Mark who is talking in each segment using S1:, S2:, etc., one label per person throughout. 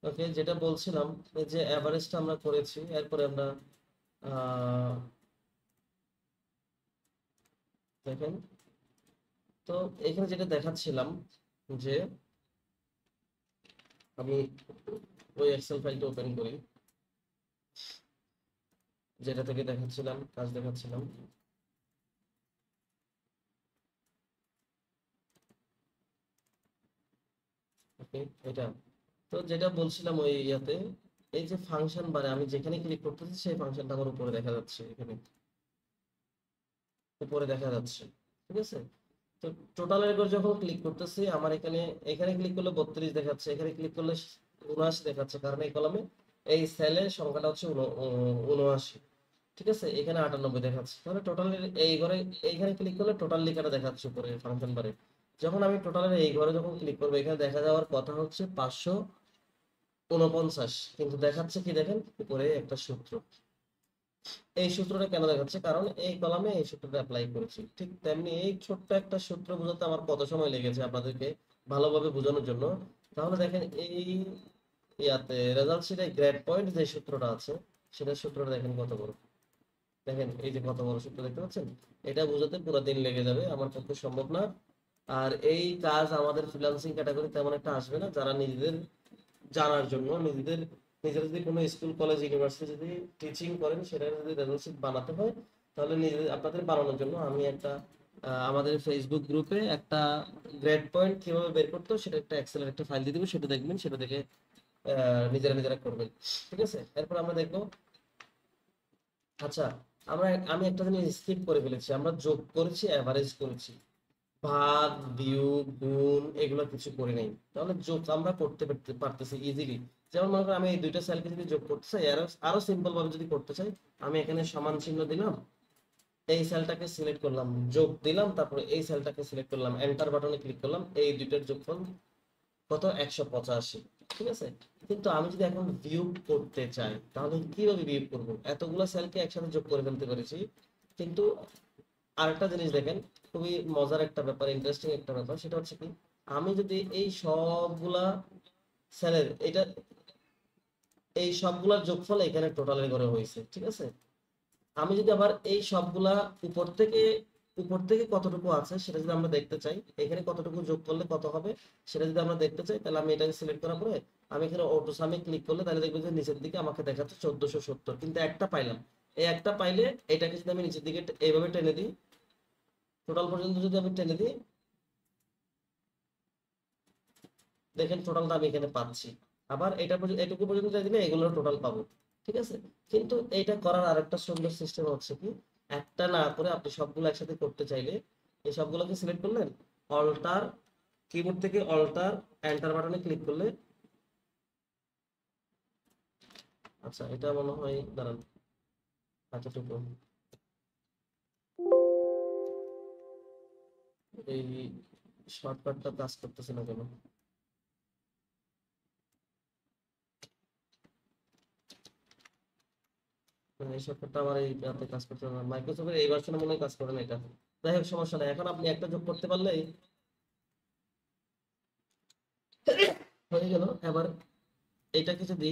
S1: ওকে, যেটা বলছিলাম এই যে এভারেজটা আমরা করেছি, এরপরে আমরা আহ, দেখেন তো এখানে যেটা দেখাচ্ছিলাম যে আমি ওই এক্সেল ফাইলটা ওপেন করি, যেটা থেকে দেখাচ্ছিলাম কাজ দেখাচ্ছিলাম। ওকে, এটা তো যেটা বলছিলাম ওই ইয়াতে, এই যে ফাংশন বারে আমি যেখানে ক্লিক করতেছি সেই ফাংশনটা আমার উপরে দেখা যাচ্ছে, এখানে উপরে দেখা যাচ্ছে। ঠিক আছে, তো টোটালের উপর যখন ক্লিক করতেছি আমার এখানে, এখানে ক্লিক করলে 32 দেখাচ্ছে, এখানে ক্লিক করলে 79 দেখাচ্ছে, কারণ এই কলামে এই সেলের সংখ্যাটা হচ্ছে 79। ঠিক আছে, এখানে 98 দেখাচ্ছে, তাহলে টোটালের এই ঘরে এইখানে ক্লিক করলে টোটাল লেখাটা দেখাচ্ছে উপরে ফাংশন বারে। যখন আমি টোটালের এই ঘরে যখন ক্লিক করবো, এখানে দেখা যাওয়ার কথা হচ্ছে 549, কিন্তু দেখাচ্ছে কি দেখেন উপরে একটা সূত্র। এই সূত্রটা কেন দেখাচ্ছে, কারণ এই কলামে এই সূত্রটা অ্যাপ্লাই করেছি। ঠিক তেমনি এই ছোট্ট একটা সূত্র বোঝাতে আমার কত সময় লেগেছে আপনাদেরকে ভালোভাবে বোঝানোর জন্য। তাহলে দেখেন এই ইয়াতে রেজাল্ট শিটে গ্রেড পয়েন্ট যে সূত্রটা আছে, সেটার সূত্রটা দেখেন কত বড়। দেখেন এই যে কত বড় সূত্র দেখতে পাচ্ছেন, এটা বোঝাতে পুরো দিন লেগে যাবে, আমার পক্ষে সম্ভব না। আর এই কাজ আমাদের ফ্রিল্যান্সিং ক্যাটাগরি তেমন একটা আসবে না। যারা নিজেদের জানার জন্য নিজেরা যদি কোনো স্কুল কলেজ ইউনিভার্সিটি যদি টিচিং করেন, সেটা যদি রেজাল্ট শিট বানাতে হয়, তাহলে নিজেদের আপনাদের বানানোর জন্য আমি একটা আমাদের ফেসবুক গ্রুপে একটা গ্রেড পয়েন্ট কিভাবে বের করতে হয় সেটা একটা এক্সেলের একটা ফাইল দিয়ে দেবো, সেটা দেখবেন, সেটা দেখে নিজেরা নিজেরা করবেন। ঠিক আছে, এরপর আমরা দেখবো। আচ্ছা, আমি একটা জিনিস স্কিপ করে ফেলেছি, আমরা যোগ করেছি, এভারেজ করেছি, ভাগ বিয়োগ গুণ এগুলো কিছু করি নাই। তাহলে যোগ আমরা করতে পারতেছি ইজিলি। যেমন মনে করেন আমি এই দুইটা সেলকে যদি যোগ করতে চাই, আরো আরো সিম্পল ভাবে যদি করতে চাই, আমি এখানে সমান চিহ্ন দিলাম, এই সেলটাকে সিলেক্ট করলাম, যোগ দিলাম, তারপরে এই সেলটাকে সিলেক্ট করলাম, এন্টার বাটনে ক্লিক করলাম, এই দুইটার যোগফল কত, 185। ঠিক আছে, কিন্তু আমি যদি এখন বিয়োগ করতে চাই, তাহলে কিভাবে বিয়োগ করব? এতগুলো সেলকে একসাথে যোগ করে ফেলতে পেরেছি, কিন্তু আরেকটা জিনিস দেখেন, খুবই মজার একটা ব্যাপার, ইন্টারেস্টিং একটা ব্যাপার, সেটা হচ্ছে কি, আমি যদি এই সবগুলা সেলের এটা এই সবগুলার যোগফল এখানে টোটালের ঘরে হয়েছে। ঠিক আছে, আমি যদি আবার এই সবগুলা উপর থেকে উপর থেকে কতটুকু আছে সেটা যদি আমরা দেখতে চাই, এখানে কতটুকু যোগ করলে কত হবে সেটা যদি আমরা দেখতে চাই, তাহলে আমি এটাকে সিলেক্ট করার পরে আমি এখানে অটো সামে ক্লিক করলে, তাহলে দেখবো যে নিচের দিকে আমাকে দেখাচ্ছে 1470, কিন্তু একটা পাইলাম। এই একটা পাইলে এটাকে যদি আমি নিচের দিকে এইভাবে টেনে দিই, টোটাল পর্যন্ত যদি আমি টেনে দিই, দেখেন টোটালটা আমি এখানে পাচ্ছি। আবার এটা এটুকু পর্যন্ত চাই দিলে এগুলোর টোটাল পাবো। ঠিক আছে, কিন্তু এইটা করার আরেকটা সুন্দর সিস্টেম হচ্ছে কি, একটা না করে আপনি সবগুলো একসাথে করতে চাইলে এই সবগুলোকে সিলেক্ট করলেন, অল্টার, কিবোর্ড থেকে অল্টার এন্টার বাটনে ক্লিক করলে, আচ্ছা এটা মনে হয় দাঁড়ান, এতটুকু এই শর্টকাটটা কাজ করতেছে না কেন? মানে এই শর্টকাটটা আমার এই ইয়াতে কাজ করতে না, মাইক্রোসফটের এই ভার্সনে মনে হয় কাজ করে না এটা। যাই হোক, সমস্যা নাই, এখন আপনি একটা যোগ করতে পারলেই হয়ে গেল। এবার এটাকে যদি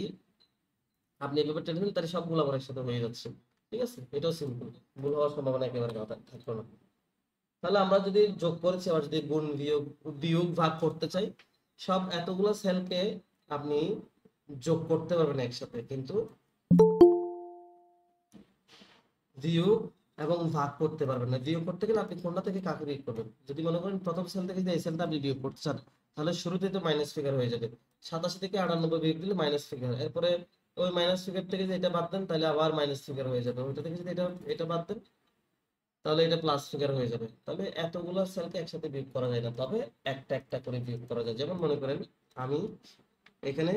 S1: আপনি এভাবে টেনে দিন, তাহলে সবগুলো আবার একসাথে হয়ে যাচ্ছে। ঠিক আছে, এটাও সিম্পল, ভুল হওয়ার সম্ভাবনা একেবারে কথা থাকলো না। তাহলে আমরা যদি যোগ করেছি, আবার যদি গুণ বিয়োগ বিয়োগ ভাগ করতে চাই, সব এতগুলো সেলকে আপনি যোগ করতে পারবেন একসাথে, কিন্তু বিয়োগ এবং ভাগ করতে পারবেন না। বিয়োগ করতে গেলে আপনি কোনটা থেকে কাকে বিয়োগ করবেন, যদি মনে করেন প্রথম সেল থেকে যদি এই সেলটা আপনি বিয়োগ করতে চান, তাহলে শুরুতেই তো মাইনাস ফিগার হয়ে যাবে। 87 থেকে 98 বিয়োগ দিলে মাইনাস ফিগার, এরপরে ওই মাইনাস ফিগার থেকে যদি এটা বাদ দেন তাহলে আবার মাইনাস ফিগার হয়ে যাবে, ওইটা থেকে যদি এটা এটা বাদ দেন তাহলে এটা প্লাস ফিগার হয়ে যাবে। তাহলে এতগুলো সেলকে একসাথে বিয়োগ করা যায় না, তবে একটা একটা করে বিয়োগ করা যায়। যেমন মনে করেন আমি এখানে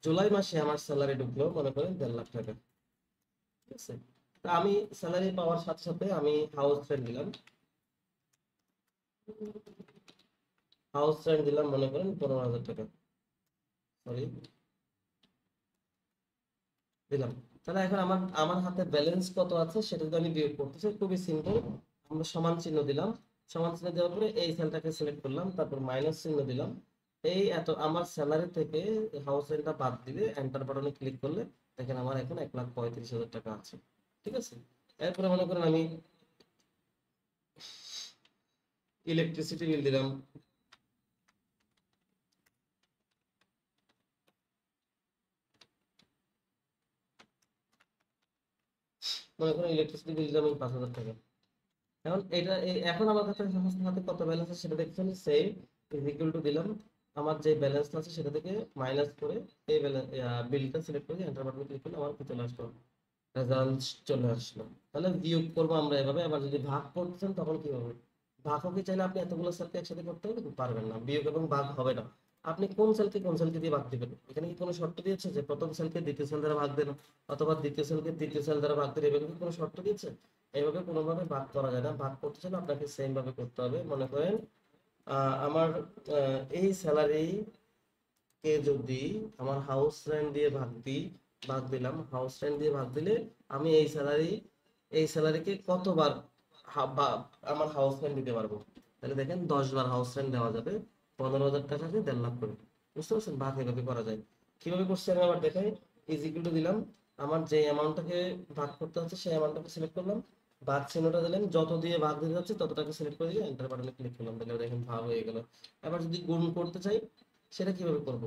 S1: জুলাই মাসে আমার স্যালারি ঢুকলো মনে করেন 1.5 লাখ টাকা। ঠিক আছে, তা আমি স্যালারি পাওয়ার সাথে সাথে আমি হাউস রেন্ট দিলাম, হাউস রেন্ট দিলাম মনে করেন 15,000 টাকা, সরি দিলাম। তাহলে এখন আমার আমার হাতে ব্যালেন্স কত আছে সেটা যদি আমি বিয়োগ করতে চাই, খুবই সিম্পল, আমরা সমান চিহ্ন দিলাম, সমান চিহ্ন দেওয়ার পরে এই সেলটাকে সিলেক্ট করলাম, তারপর মাইনাস চিহ্ন দিলাম। এই এত আমার স্যালারি থেকে হাউস রেন্টটা বাদ দিলে এন্টার বাটনে ক্লিক করলে দেখেন আমার এখন 1,35,000 টাকা আছে। ঠিক আছে, এরপরে মনে করেন আমি ইলেকট্রিসিটি বিল দিলাম, মনে করেন ইলেকট্রিসিটি বিল দিলাম আমি 5,000 টাকা। এখন এখন আমার কাছে সমস্ত হাতে কত ব্যালেন্স আছে সেটা দেখছেন, সেম ইজ ইকুয়াল টু দিলাম, আমার যে ব্যালেন্স আছে সেটা থেকে মাইনাস করে এই বিলটা সিলেক্ট করে এন্টার বাটনে ক্লিক করলে আমার কি চলে আসলো, রেজাল্ট চলে আসলো। তাহলে বিয়োগ করবো আমরা এভাবে। আবার যদি ভাগ করতেছেন তখন কি হবে, ভাগও কি চাইলে আপনি এতগুলো সেলকে একসাথে করতে হবে, কিন্তু পারবেন না, বিয়োগ এবং ভাগ হবে না। আপনি কোন সেলকে দিয়ে ভাগ দিবেন, এখানে কি কোনো শর্ত দিয়েছে যে প্রথম সেলকে দ্বিতীয় সেল দ্বারা ভাগ দেন, অথবা দ্বিতীয় সেলকে তৃতীয় সেল দ্বারা ভাগ দেন, এভাবে কি কোনো শর্ত দিয়েছে? এইভাবে কোনোভাবে ভাগ করা যায় না। ভাগ করতে চাইলে আপনাকে সেম ভাবে করতে হবে। মনে করেন আমার এই স্যালারি কে যদি আমার হাউস রেন্ট দিয়ে ভাগ দিলাম, হাউস রেন্ট দিয়ে ভাগ দিলে আমি এই স্যালারিকে কতবার আমার হাউস রেন্ট দিতে পারবো। তাহলে দেখেন 10 বার হাউস রেন্ট দেওয়া যাবে, 15,000 টাকাকে 1.5 লাখ করে। বুঝতে পারছেন, ভাগ এভাবে করা যায়। কিভাবে করছি আমি আবার দেখাই। ইজ ইকুয়াল টু দিলাম, আমার যে অ্যামাউন্টটাকে ভাগ করতে হচ্ছে সেই অ্যামাউন্টটাকে সিলেক্ট করলাম, ভাগ চিহ্নটা দিলেন, যত দিয়ে ভাগ দিতে যাচ্ছে ততটাকে সিলেক্ট করে দিয়ে এন্টার বাটনে ক্লিক করলাম, তাহলে দেখেন ভাগ হয়ে গেল। এবার যদি গুণ করতে চাই সেটা কিভাবে করব?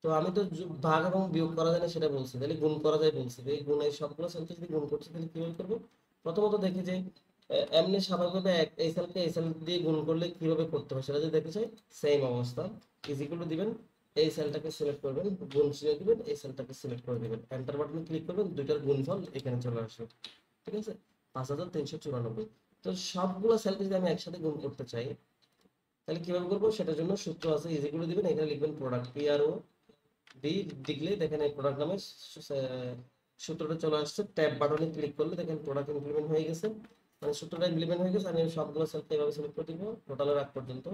S1: তো আমি তো ভাগ এবং বিয়োগ করা যায় না সেটা বলছি, তাহলে গুণ করা যায় বলছি। এই গুণ, এই সবগুলো সেলকে যদি গুণ করছি তাহলে কিভাবে করবো? প্রথমত দেখি যে এমনি স্বাভাবিকভাবে এই সেলকে এই সেল দিয়ে গুণ করলে কিভাবে করতে হয় সেটা যদি দেখতে চাই, সেম অবস্থা। ইজ ইকুয়াল টু দিবেন, এই সেলটাকে সিলেক্ট করবেন, গুণ চিহ্ন দিবেন, এই সেলটাকে সিলেক্ট করে দিবেন, এন্টার বাটনে ক্লিক করবেন, দুইটার গুণফল এখানে চলে আসবে। ঠিক আছে, 5,394। তো সবগুলো সেলকে যদি আমি একসাথে গুণ করতে চাই তাহলে কিভাবে করবো, সেটার জন্য সূত্র আছে। ইজ ইকুয়াল টু দিবেন, এখানে লিখবেন প্রোডাক্ট, PRO ডি লিখলে দেখেন এই প্রোডাক্ট নামে সূত্রটা চলে আসছে। ট্যাব বাটনে ক্লিক করলে দেখেন প্রোডাক্ট ইমপ্লিমেন্ট হয়ে গেছে, মানে সূত্রটা ইমপ্লিমেন্ট হয়ে গেছে। আমি সবগুলো সেলকে এভাবে সিলেক্ট করে দিব টোটালের আগ পর্যন্ত।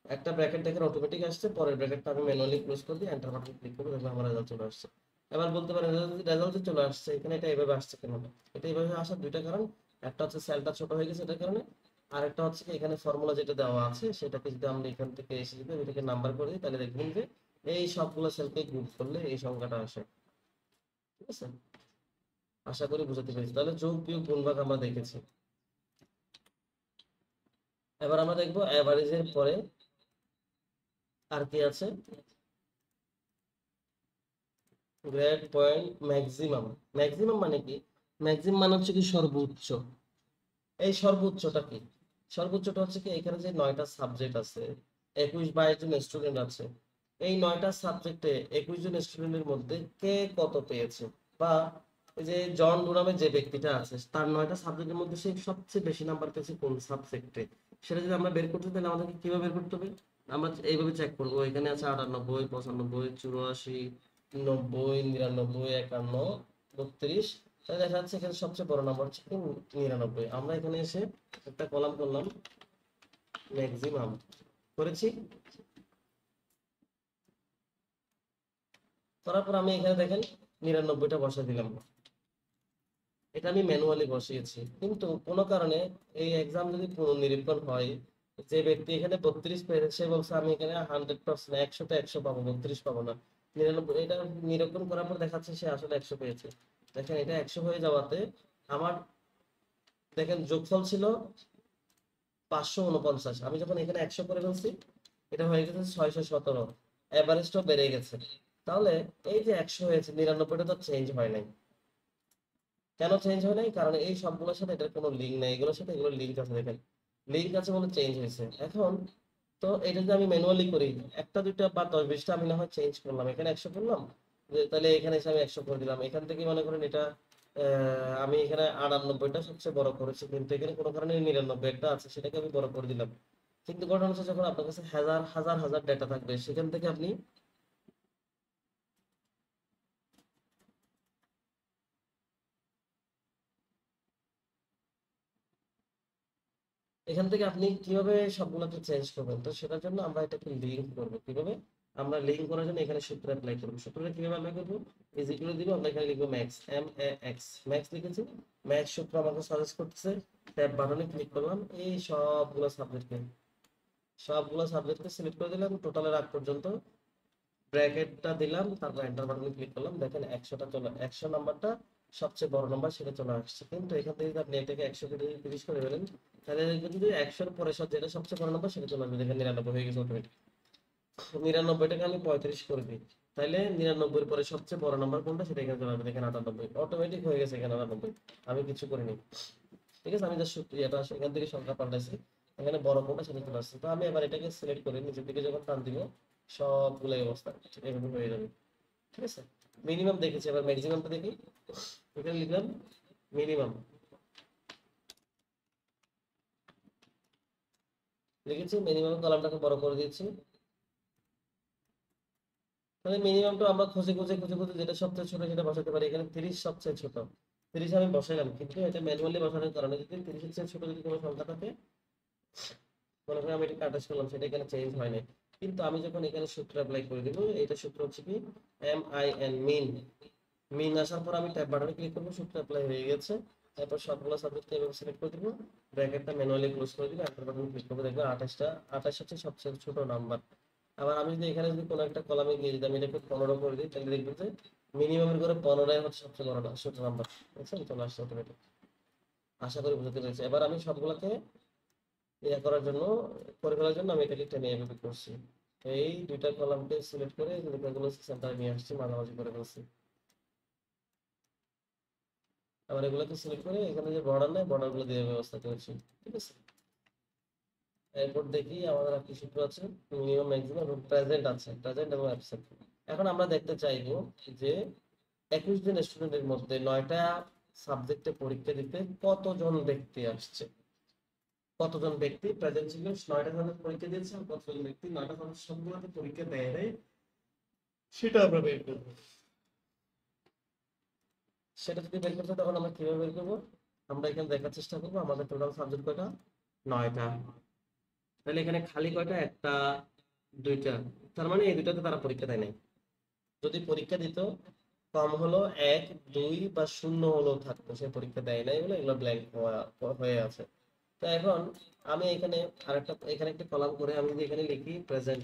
S1: একটা ব্র্যাকেট দেখেন অটোমেটিক আসছে, পরের ব্র্যাকেটটা আমি ম্যানুয়ালি ক্লোজ করে দিয়ে এন্টার বাটনে ক্লিক করবো, দেখবেন আমার রেজাল্ট চলে আসছে। এবার বলতে পারেন রেজাল্ট চলে আসছে, এখানে এটা এভাবে আসছে কেন? এটা এভাবে আসার দুইটা কারণ, একটা হচ্ছে সেলটা ছোট হয়ে গেছে এটার কারণে, আর একটা হচ্ছে কি এখানে ফর্মুলা যেটা দেওয়া আছে সেটাকে যদি আমরা এখান থেকে এসে যদি এটাকে নাম্বার করে দিই তাহলে দেখবেন যে এই সবগুলো সেলকে গ্রুপ করলে এই সংখ্যাটা আসে। ঠিক আছে, আশা করি বুঝাতে পেরেছি। তাহলে যোগ বিয়োগ গুণ ভাগ আমরা দেখেছি। এবার আমরা দেখবো অ্যাভারেজের পরে আর কি আছে, গ্রেড পয়েন্ট ম্যাক্সিমাম। ম্যাক্সিমাম মানে কি? ম্যাক্সিমাম মানে হচ্ছে কি সর্বোচ্চ। এই সর্বোচ্চটা কি? সর্বোচ্চটা হচ্ছে কি, এখানে যে 9টা সাবজেক্ট আছে, 21-22 জন স্টুডেন্ট আছে, এই 9টা সাবজেক্টে 21 জন স্টুডেন্টের মধ্যে কে কত পেয়েছে, বা এই যে জন ডুরামের যে ব্যক্তিটা আছে তার 9টা সাবজেক্টের মধ্যে সে সবচেয়ে বেশি নাম্বার পেয়েছে কোন সাবজেক্টে, সেটা যদি আমরা বের করতে তাহলে আমাদেরকে কিভাবে বের করতে হবে? আমরা এইভাবে চেক করবো, এখানে আছে 98, 95, 84, 90, 99, 51, 32। তাহলে দেখা যাচ্ছে এখানে সবচেয়ে বড় নাম্বার হচ্ছে কি 99। আমরা এখানে এসে একটা কলাম করলাম ম্যাক্সিমাম করেছি, করার পর আমি এখানে দেখেন 99টা বসা দিলাম। এটা আমি ম্যানুয়ালি বসিয়েছি, কিন্তু কোনো কারণে এই এক্সাম যদি পুনর্নিরীক্ষণ হয়, যে ব্যক্তি এখানে 32 পেয়েছে সে বলছে আমি এখানে 100%, 100তে 100 পাবো, 32 পাবো না, 99। এটা নিরীক্ষণ করার পর দেখাচ্ছে সে আসলে 100 পেয়েছে। দেখেন এটা 100 হয়ে যাওয়াতে আমার দেখেন যোগফল ছিল 549। আমি যখন এখানে 100 করে ফেলছি এটা হয়ে গেছে 617, এভারেজটাও বেড়ে গেছে। তাহলে এই যে 100 হয়েছে, 99টা তো চেঞ্জ হয় নাই। কেন চেঞ্জ হয় নাই? কারণ এই সবগুলোর সাথে এটার কোনো লিঙ্ক নাই, এগুলোর সাথে এগুলোর লিঙ্ক আছে। দেখেন লিঙ্ক আছে বলে চেঞ্জ হয়েছে। এখন তো এটা যদি আমি ম্যানুয়ালি করি, একটা দুইটা বা 10-20টা আমি না হয় চেঞ্জ করলাম, এখানে 100 করলাম, যে তাহলে এখানে এসে আমি 100 করে দিলাম। এখান থেকে মনে করেন এটা আমি এখানে 98টা সবচেয়ে বড় করেছি, কিন্তু এখানে কোনো কারণে 99 একটা আছে সেটাকে আমি বড় করে দিলাম। কিন্তু ঘটনা হচ্ছে যখন আপনার কাছে হাজার হাজার হাজার ডেটা থাকবে সেখান থেকে আপনি কিভাবে সবগুলোকে চেঞ্জ করবেন? তো সেটার জন্য আমরা এটাকে লিঙ্ক করবো কিভাবে, আমরা লিঙ্ক করার জন্য এখানে সূত্র অ্যাপ্লাই করব। সূত্রটা কিভাবে অ্যাপ্লাই করব? ইজ ইকুয়াল দিব, আমরা এখানে লিখব max, M A x, max লিখেছি। ম্যাক্স সূত্র আমাকে সাজেস্ট করতেছে, ট্যাব বাটনে ক্লিক করলাম, এই সবগুলো সাবজেক্টকে সিলেক্ট করে দিলাম টোটালের আগ পর্যন্ত, ব্র্যাকেটটা দিলাম, তারপর এন্টার বাটনে ক্লিক করলাম। দেখেন 100টা চলে, 100 নাম্বারটা সবচেয়ে বড় নাম্বার, সেটা চলে আসছে। কিন্তু এখান থেকে যদি আপনি এটাকে 100 কে যদি 30 করে ফেলেন, তাহলে দেখবেন যদি 100 এর পরে যেটা সবচেয়ে বড় নাম্বার সেটা চলে আসবে। দেখেন 99 হয়ে গেছে অটোমেটিক। 99টাকে আমি 35 করে দিই, তাহলে 99 এর পরে সবচেয়ে বড় নাম্বার কোনটা সেটা এখানে চলে আসবে। দেখেন 98 অটোমেটিক হয়ে গেছে এখানে 98, আমি কিছু করিনি। ঠিক আছে, আমি জাস্ট এটা এখান থেকে সংখ্যা পাল্টাইছি, এখানে বড় কোনটা সেটা চলে আসছে। তো আমি এবার এটাকে সিলেক্ট করে নিচের দিকে যখন টান দিব, সবগুলো এই অবস্থা এভাবে হয়ে যাবে। ঠিক আছে, মিনিমাম দেখেছি, এবার ম্যাক্সিমামটা দেখি। এখানে লিখলাম মিনিমাম, লিখেছি মিনিমাম, কলামটাকে বড় করে দিয়েছি। তাহলে মিনিমামটা আমরা খুঁজে খুঁজে খুঁজে খুঁজে যেটা সবচেয়ে ছোট সেটা বসাতে পারি। এখানে 30 সবচেয়ে ছোট, 30 আমি বসাইলাম, কিন্তু এটা ম্যানুয়ালি বসানোর কারণে যদি 30 এর চেয়ে ছোট যদি কোনো সংখ্যা থাকে, মনে করি আমি এটা কাটাস করলাম, সেটা এখানে চেঞ্জ হয় নাই। কিন্তু আমি যখন এখানে সূত্র অ্যাপ্লাই করে দিব, এটা সূত্র হচ্ছে কি এম আই এন, মিন। মিন আসার পর আমি ট্যাব বাটনে ক্লিক করবো, সূত্র অ্যাপ্লাই হয়ে গেছে। তারপর সবগুলো সাবজেক্টকে এভাবে সিলেক্ট করে দিব, ব্র্যাকেটটা ম্যানুয়ালি ক্লোজ করে দিব, এন্টার বাটনে ক্লিক করবো, দেখবেন 28 হচ্ছে সবচেয়ে ছোট নাম্বার। আবার আমি যদি এখানে যদি কোনো একটা কলামে গিয়ে যদি আমি এটাকে 15 করে দিই, তাহলে দেখবেন যে মিনিমামের করে 15 হচ্ছে সবচেয়ে বড় ছোট নাম্বার। বুঝছেন? চলে আসছে অটোমেটিক। আশা করি বুঝতে পেরেছি। এবার আমি সবগুলোকে ইয়ে করার জন্য, করে ফেলার জন্য আমি এটাকে টেনে এভাবে করছি। এই দুইটা কলামকে সিলেক্ট করে লেখাগুলো সেন্টারে নিয়ে আসছি, মাঝামাঝি করে ফেলছি। আবার এগুলোকে সিলেক্ট করে এখানে যে বর্ডার নেই, বর্ডার গুলো দিয়ে ব্যবস্থা করেছি। ঠিক আছে, এরপর দেখি আমাদের আর কি সূত্র আছে। মিনিমাম, ম্যাক্সিমাম এবং প্রেজেন্ট আছে, প্রেজেন্ট এবং অ্যাবসেন্ট। এখন আমরা দেখতে চাইবো যে 21 জন স্টুডেন্টের মধ্যে 9টা সাবজেক্টে পরীক্ষা দিতে কতজন ব্যক্তি আসছে, কতজন ব্যক্তি প্রেজেন্ট ছিল 9টা সাবজেক্ট পরীক্ষা দিয়েছে, আর কতজন ব্যক্তি 9টা সাবজেক্ট সবগুলোতে পরীক্ষা দেয় নাই, সেটা আমরা বের করবো। সেটা যদি বের করতে, তখন আমরা কিভাবে বের করবো? আমরা এখানে দেখার চেষ্টা করবো আমাদের টোটাল সাবজেক্ট কয়টা, 9টা। তাহলে এখানে খালি কয়টা, একটা, দুইটা, তার মানে এই দুইটাতে তারা পরীক্ষা দেয় নাই। যদি পরীক্ষা দিত, কম হলো 1, 2 বা 0 হলেও থাকতো, সে পরীক্ষা দেয় নাই বলে এগুলো ব্ল্যাঙ্ক হয়ে আছে। তো এখন আমি এখানে আরেকটা, এখানে একটা কলাম করে আমি যদি এখানে লিখি প্রেজেন্ট,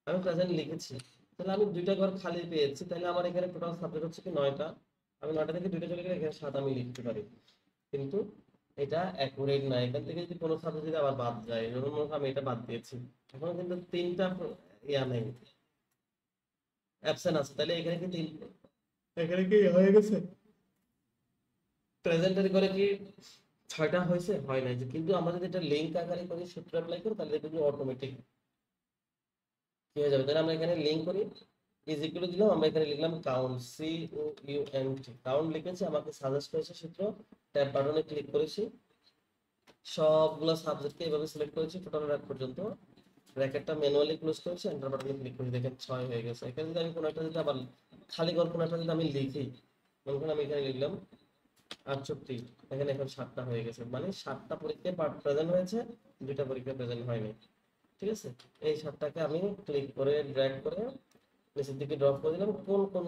S1: আমি প্রেজেন্ট লিখেছি, তাহলে আমি দুইটা ঘর খালি পেয়েছি। তাহলে আমার এখানে টোটাল সাবজেক্ট হচ্ছে কি 9টা, আমি 9টা থেকে দুইটা চলে গেলে এখানে 7 আমি লিখতে পারি। কিন্তু এটা অ্যাকুরেট না, এখান থেকে যদি কোনো সাবজেক্ট যদি আবার বাদ যায়, যেমন মনে করো আমি এটা বাদ দিয়েছি, এখন কিন্তু 3টা ইয়া নেই, অ্যাবসেন্ট আছে, তাহলে এখানে কি এখানে কি হয়ে গেছে, প্রেজেন্টের করে কি 6টা হয়েছে, হয় নাই। কিন্তু আমরা যদি এটা লিঙ্ক আকারে করি, সূত্র অ্যাপ্লাই করি, তাহলে দেখবি অটোমেটিক কি হয়ে যাবে। তাহলে আমরা এখানে লিঙ্ক করি, ইজ ইকুয়াল দিলাম, আমরা এখানে লিখলাম কাউন্ট, সি ও ইউ এন টি, কাউন্ট লিখেছি, আমাকে সাজেস্ট করেছে সূত্র, ট্যাব বাটনে ক্লিক করেছি, সবগুলো সাবজেক্টকে এভাবে সিলেক্ট করেছি টোটাল রাত পর্যন্ত, ব্র্যাকেটটা ম্যানুয়ালি ক্লোজ করেছি, এন্টার বাটনে ক্লিক করেছি, দেখেন 6 হয়ে গেছে। এখানে যদি আমি কোনো একটা যদি আবার খালি ঘর কোনো একটা যদি আমি লিখি, মনে করেন আমি এখানে লিখলাম 68, এখানে এখন 7টা হয়ে গেছে, মানে 7টা পরীক্ষায় প্রেজেন্ট হয়েছে, 2টা পরীক্ষা প্রেজেন্ট হয়নি। ঠিক আছে, এই 7টাকে আমি ক্লিক করে ড্র্যাগ করে নিচের দিকে ড্রপ করে দিলাম, কোন কোন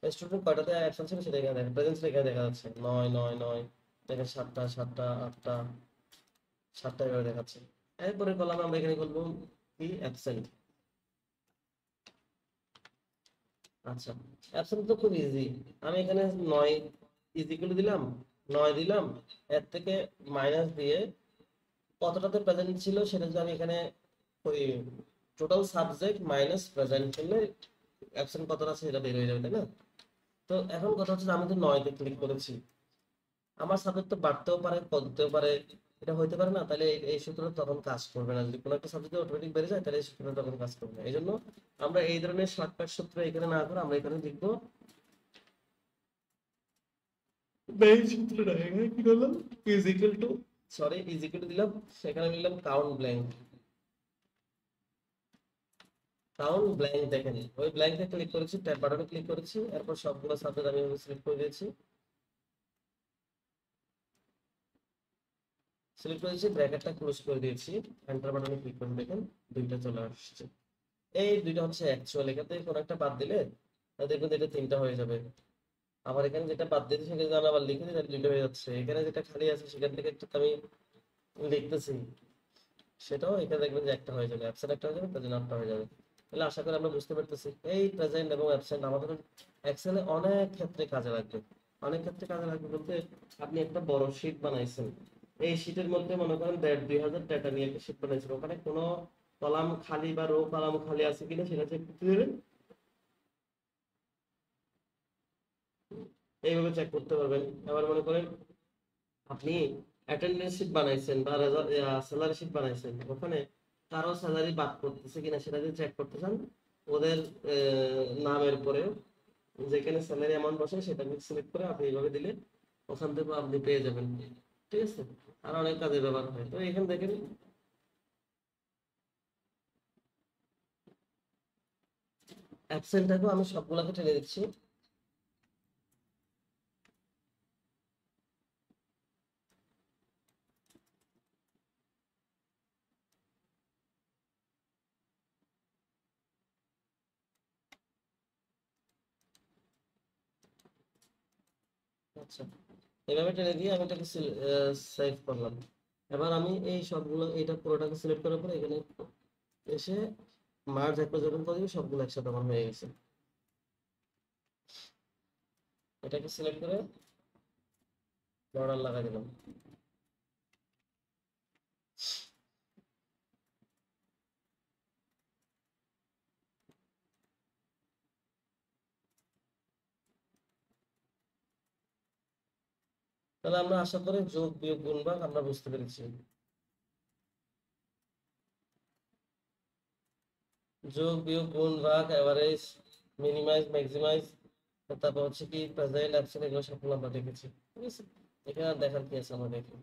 S1: স্টুডেন্ট কয়টাতে অ্যাবসেন্ট ছিল সেটা এখানে দেখেন, প্রেজেন্ট এখানে দেখা যাচ্ছে 9 9 9, দেখেন 7টা 7টা 8টা 7টা এভাবে দেখাচ্ছে। এরপরে কলামে আমরা এখানে করবো কি অ্যাবসেন্ট। আচ্ছা, অ্যাবসেন্ট তো খুব ইজি, আমি এখানে 9 ইজ ইকুয়াল দিলাম, 9 দিলাম, এর থেকে মাইনাস দিয়ে কতটাতে প্রেজেন্ট ছিল সেটা যদি আমি এখানে ওই টোটাল সাবজেক্ট মাইনাস প্রেজেন্ট করলে অ্যাবসেন্ট কতটা আছে সেটা বের হয়ে যাবে, তাই না? তো এখন কথা হচ্ছে যে আমি তো 9 তে ক্লিক করেছি, আমার সাবজেক্ট তো বাড়তেও পারে কমতেও পারে, এটা হইতে পারে না, তাহলে এই সূত্রটা তখন কাজ করবে না। যদি কোনো একটা সাবজেক্ট অটোমেটিক বেড়ে যায়, তাহলে এই সূত্রটা তখন কাজ করবে না। এই জন্য আমরা এই ধরনের শর্টকাট সূত্র এখানে না করে আমরা এখানে লিখবো এই সূত্রটা, এখানে কি করলাম, is equal to, sorry is equal to দিলাম, সেখানে লিখলাম কাউন্ট ব্ল্যাঙ্ক, কাউন্ট ব্ল্যাঙ্ক, দেখেন ওই ব্ল্যাঙ্কে ক্লিক করেছি, ট্যাব বাটনে ক্লিক করেছি, এরপর সবগুলো সাবজেক্ট আমি সিলেক্ট করে দিয়েছি, সিলেক্ট করেছি, ব্র্যাকেটটা ক্লোজ করে দিয়েছি, এন্টার বাটনে ক্লিক করে দেখেন দুইটা চলে আসছে। এই দুইটা হচ্ছে অ্যাকচুয়াল, এখান থেকে কোনো একটা বাদ দিলে দেখবেন এটা তিনটা হয়ে যাবে। আবার এখানে যেটা বাদ দিয়েছি সেখানে যদি আমি আবার লিখে দিই তাহলে দুইটা হয়ে যাচ্ছে। এখানে যেটা খালি আছে সেখান থেকে একটা আমি লিখতেছি, সেটাও এখানে দেখবেন যে একটা হয়ে যাবে, অ্যাবসেন্ট একটা হয়ে যাবে, প্রেজেন্ট একটা হয়ে যাবে। তাহলে আশা করি আমরা বুঝতে পারতেছি এই প্রেজেন্ট এবং অ্যাবসেন্ট আমাদের এক্সেলে অনেক ক্ষেত্রে কাজে লাগবে। অনেক ক্ষেত্রে কাজে লাগবে বলতে, আপনি একটা বড় শীট বানাইছেন, এই শীটের মধ্যে মনে করেন 1,500-2,000 ডেটা নিয়ে একটা শীট বানাইছেন, ওখানে কোনো কলাম খালি বা রো কলাম খালি আছে কিনা সেটা চেক করতে দেবেন। এইভাবে চেক করতে পারবেন। আবার মনে করেন আপনি অ্যাটেন্ডেন্স শিট বানাইছেন বা স্যালারি শিট বানাইছেন, ওখানে কারো স্যালারি বাদ করতেছে কিনা সেটা যদি চেক করতে চান, ওদের নামের পরে যেখানে স্যালারি অ্যামাউন্ট বসে সেটা সিলেক্ট করে আপনি এইভাবে দিলে ওখান থেকে আপনি পেয়ে যাবেন। ঠিক আছে, আর অনেক কাজে ব্যবহার হয়। তো এখানে দেখেন অ্যাবসেন্টটাকেও আমি সবগুলাকে টেনে দিচ্ছি। আচ্ছা, এভাবে টেনে দিয়ে আমি এটাকে সেভ করলাম। এবার আমি এই সবগুলো এটা পুরোটাকে সিলেক্ট করার পরে এখানে এসে মার্জ একটা যখন করে দিবি সবগুলো একসাথে আমার হয়ে গেছে। এটাকে সিলেক্ট করে বর্ডার লাগাই দিলাম। তাহলে আমরা আশা করি যোগ বিয়োগ গুণ ভাগ আমরা বুঝতে পেরেছি। যোগ বিয়োগ গুণ ভাগ এভারেজ মিনিমাইজ ম্যাক্সিমাইজ, তারপর হচ্ছে কি প্রেজেন্ট অ্যাবসেন্ট, এগুলো সবগুলো আমরা দেখেছি। ঠিক আছে, এখানে আর দেখার কি আছে আমরা দেখি।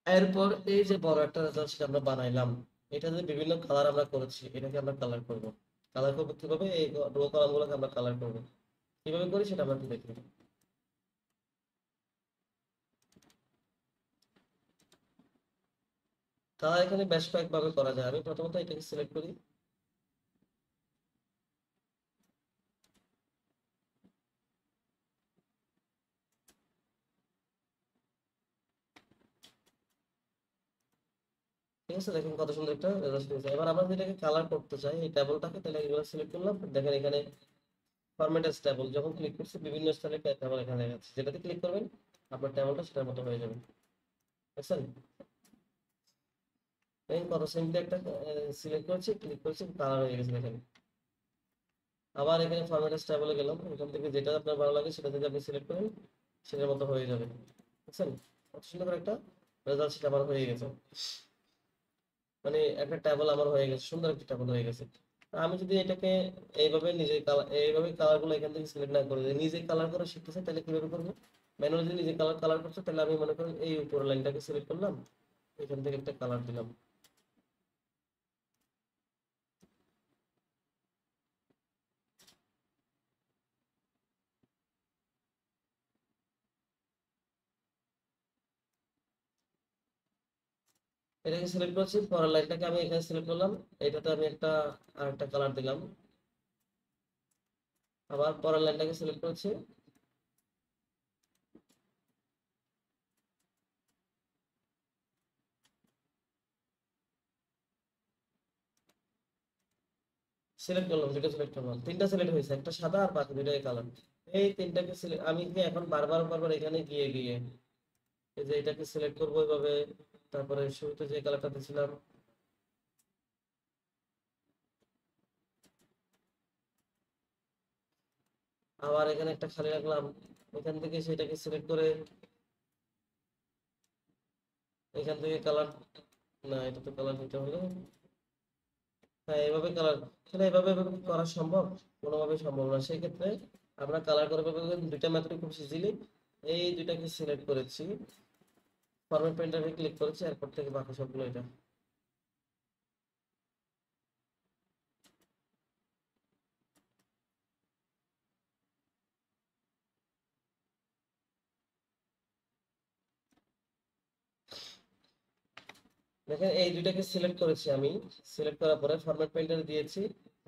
S1: এরপর এই যে বড় একটা রেজাল্ট সেটা আমরা বানাইলাম, এটা যে বিভিন্ন কালার আমরা করেছি, এটাকে আমরা কালার করব। কালার করবো কিভাবে, এই রো কলাম গুলোকে আমরা কালার করবো কিভাবে করি সেটা আমরা একটু দেখি। কালার এখানে বেশ কয়েকভাবে করা যায়। আমি প্রথমত এটাকে সিলেক্ট করি, ঠিক আছে, দেখেন কত সুন্দর একটা রেজাল্ট হয়েছে। এবার আমরা যেটাকে কালার করতে চাই এই টেবলটাকে, তাহলে এগুলো সিলেক্ট করলাম, দেখেন এখানে ফরম্যাট টেবল যখন ক্লিক করছি বিভিন্ন স্টাইলে টেবল এখানে দেখা যাচ্ছে, যেটাতে ক্লিক করবেন আপনার টেবলটা সেটার মতো হয়ে যাবে। বুঝছেন, দেখেন কত সিম্পলি একটা সিলেক্ট করছি, ক্লিক করছি, কালার হয়ে গেছে দেখেন। আবার এখানে ফরম্যাট টেবলে গেলাম, এখান থেকে যেটা আপনার ভালো লাগে সেটা থেকে আপনি সিলেক্ট করেন, সেটার মতো হয়ে যাবে। বুঝছেন, কত সুন্দর করে একটা রেজাল্ট সেটা আমার হয়ে গেছে। মানে একটা টেবল আমার হয়ে গেছে, সুন্দর একটা টেবল হয়ে গেছে। আমি যদি এটাকে এইভাবে নিজে কালার, এইভাবে কালার গুলো এখান থেকে সিলেক্ট না করে নিজে কালার করে শিখতেছে, তাহলে কিভাবে করবো? ম্যানুয়ালি যদি নিজে কালার কালার করছে, তাহলে আমি মনে করি এই উপরের লাইনটাকে সিলেক্ট করলাম, এখান থেকে একটা কালার দিলাম। এটাকে সিলেক্ট করছি, পরের লাইনটাকে আমি এখানে সিলেক্ট করলাম, এটাতে আমি একটা আরেকটা কালার দিলাম। আবার পরের লাইনটাকে সিলেক্ট করছি, সিলেক্ট করলাম, দুটো সিলেক্ট করলাম, তিনটা সিলেক্ট হয়েছে, একটা সাদা আর বাকি দুটো কালার। এই তিনটাকে সিলেক্ট আমি কি এখন বারবার বারবার এখানে গিয়ে গিয়ে এই যে এটাকে সিলেক্ট করবো এইভাবে, তারপরে শুরুতে যে কালারটা দিয়েছিলাম, আবার এখানে একটা খালি রাখলাম, এখান থেকে সেটাকে সিলেক্ট করে এখান থেকে কালার, না এটা তো কালার দিতে হলে, হ্যাঁ এভাবে কালার, তাহলে এভাবে এভাবে কি করা সম্ভব? কোনোভাবে সম্ভব না। সেই ক্ষেত্রে আমরা কালার করে পাবো দুইটা মেথড খুব ইজিলি। এই দুইটাকে সিলেক্ট করেছি, ফরম্যাট পেইন্টারে ক্লিক করেছি, এরপর থেকে বাকি সবগুলো এটা। দেখেন এই দুইটাকে সিলেক্ট করেছি আমি, সিলেক্ট করার পরে ফরম্যাট পেইন্টারে দিয়েছি,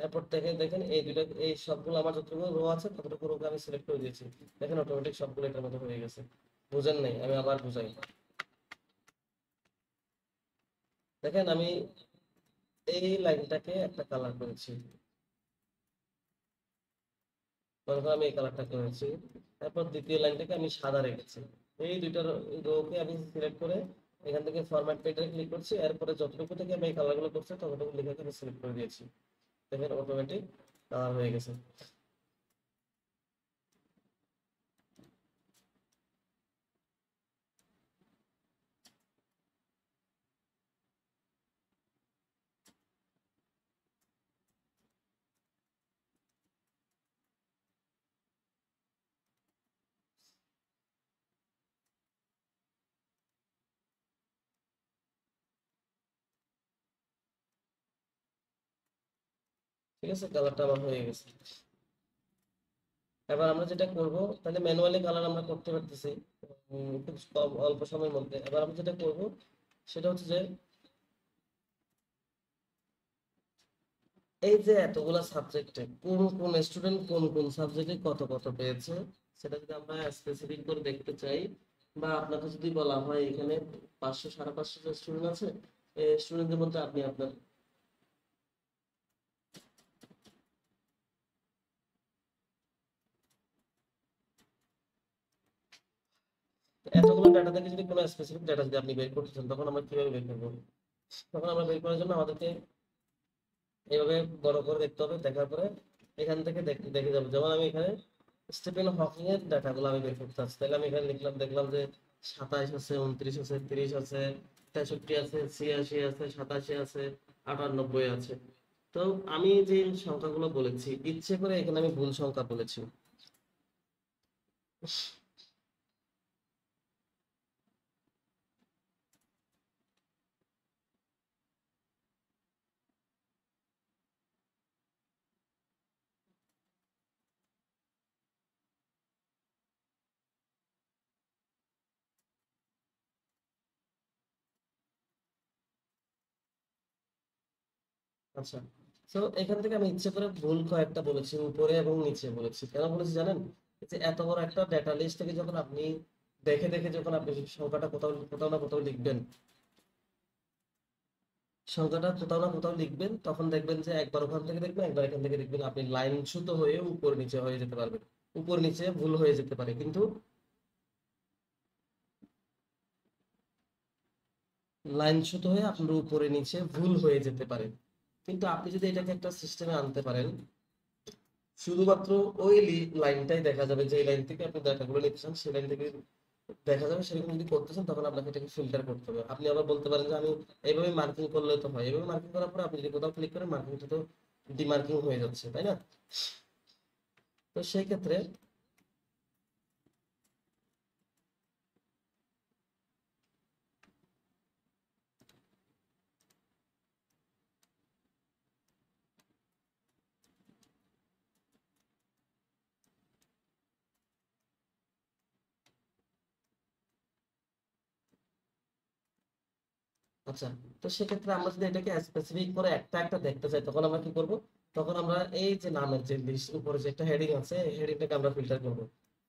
S1: এরপর থেকে দেখেন এই দুইটা, এই সবগুলো আমার যতটুকু রো আছে ততটুকু রোকে আমি সিলেক্ট করে দিয়েছি। দেখেন অটোমেটিক সবগুলো এটার মতো হয়ে গেছে। বুঝেন নাই? আমি আবার বুঝাই। দেখেন আমি এই লাইনটাকে একটা কালার করেছি, মনে করো আমি এই কালারটা করেছি, তারপর দ্বিতীয় লাইনটাকে আমি সাদা রেখেছি। এই দুইটা রোকে আমি সিলেক্ট করে এখান থেকে ফরম্যাট পেইন্টারে ক্লিক করছি, এরপরে যতটুকু থেকে আমি এই কালারগুলো করছি ততটুকু লিখে আমি সিলেক্ট করে দিয়েছি। দেখেন অটোমেটিক কালার হয়ে গেছে। ঠিক আছে, কালারটা আমার হয়ে গেছে। এবার আমরা যেটা করব, তাহলে ম্যানুয়ালি কালার আমরা করতে পারতেছি খুব কম অল্প সময়ের মধ্যে। এবার আমরা যেটা করব সেটা হচ্ছে যে এই যে এতগুলা সাবজেক্টে কোন কোন স্টুডেন্ট কোন কোন সাবজেক্টে কত কত পেয়েছে, সেটা যদি আমরা স্পেসিফিক করে দেখতে চাই, বা আপনাকে যদি বলা হয় এখানে 500 550 জন স্টুডেন্ট আছে, এই স্টুডেন্টদের মধ্যে আপনি আপনার এতগুলো ডাটা থেকে যদি কোনো স্পেসিফিক ডাটা যদি আপনি বের করতে চান, তখন আমরা কিভাবে বের করবো? তখন আমরা বের করার জন্য আমাদেরকে এইভাবে বড় করে দেখতে হবে। দেখার পরে এখান থেকে দেখে যাবো, যেমন আমি এখানে স্টিফেন হকিং এর ডাটাগুলো আমি বের করতে চাচ্ছি, তাহলে আমি এখানে লিখলাম, দেখলাম যে 27 আছে, 29 আছে, 30 আছে, 63 আছে, 86 আছে, 87 আছে, 98 আছে। তো আমি যে সংখ্যাগুলো বলেছি ইচ্ছে করে এখানে আমি ভুল সংখ্যা বলেছি। আচ্ছা, তো এখান থেকে আমি ইচ্ছে করে ভুল কয়েকটা বলেছি, উপরে এবং নিচে বলেছি। কেন বলেছি জানেন? এই যে এত বড় একটা ডেটা লিস্ট থেকে যখন আপনি দেখে দেখে যখন আপনি সংখ্যাটা কোথাও কোথাও না কোথাও লিখবেন, সংখ্যাটা কোথাও না কোথাও লিখবেন, তখন দেখবেন যে একবার ওখান থেকে দেখবেন, একবার এখান থেকে দেখবেন, আপনি লাইন ছুতো হয়ে উপর নিচে হয়ে যেতে পারবেন। উপর নিচে ভুল হয়ে যেতে পারে, কিন্তু লাইন ছুতো হয়ে আপনার উপরে নিচে ভুল হয়ে যেতে পারে। কিন্তু আপনি যদি এটাকে একটা সিস্টেমে আনতে পারেন, শুধুমাত্র ওই লাইনটাই দেখা যাবে, যে লাইন থেকে আপনি ডাটাগুলো লিখছেন সেই লাইন থেকে দেখা যাবে। সেরকম যদি করতেছেন তখন আপনাকে এটাকে ফিল্টার করতে হবে। আপনি আবার বলতে পারেন যে আমি এইভাবে মার্কিং করলে তো হয়, এইভাবে মার্কিং করার পরে আপনি যদি কোথাও ক্লিক করেন, মার্কিংটা তো ডিমার্কিং হয়ে যাচ্ছে, তাই না? তো সেই ক্ষেত্রে আচ্ছা, তো সেক্ষেত্রে আমরা যদি এটাকে স্পেসিফিক করে একটা একটা দেখতে চাই, তখন আমরা কি করব? তখন আমরা এই যে নামের যে লিস্ট উপরে যে একটা হেডিং আছে, এই হেডিংটাকে আমরা ফিল্টার করব।